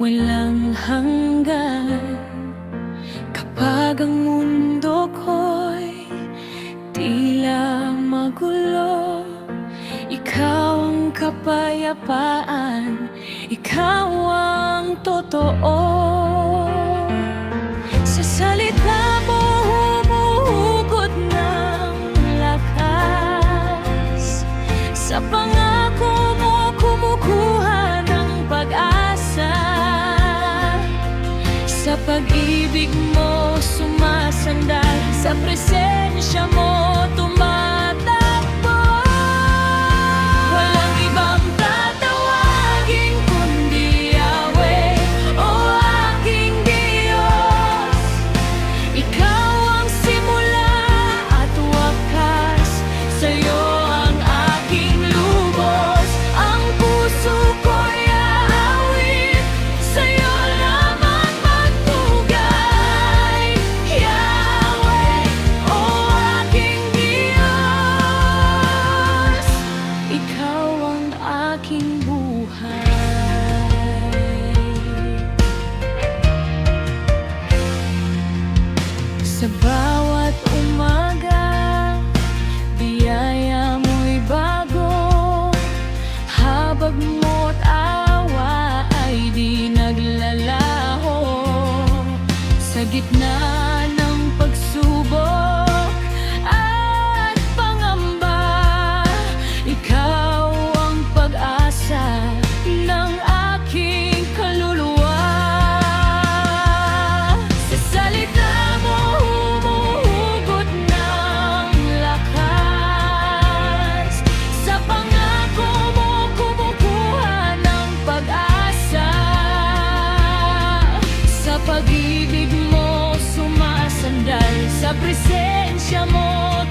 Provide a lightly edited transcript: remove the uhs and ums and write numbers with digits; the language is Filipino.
walang hanggan. Kapag ang mundo ko'y tila magulo, ikaw ang kapayapaan, ikaw ang totoo. Sa salita mo humuhugot ng lakas, sa pangako mo kumukuha ng pag-asa, sa pag-ibig mo sumasandal, sa presensya mo tumatakbo. Walang ibang tatawagin kundi Yahweh, o aking Diyos. Ikaw ang simula at wakas, sa'yo ang aking lubos. Ang puso ko'y aawit, sa'yo lamang magpugay. Yahweh, o aking Diyos, ikaw ang aking buhay. Sa bawat umaga, biyaya mo'y bago, habag mo't awa ay di naglalaho. Sa gitna ng pagsubok at pangamba, ikaw ang pag-asa ng aking kaluluwa. Sa salita mo humuhugot ng lakas, sa pangako mo kumukuha ng pag-asa, sa pag-ibig mo sumasandal, sa presensya mo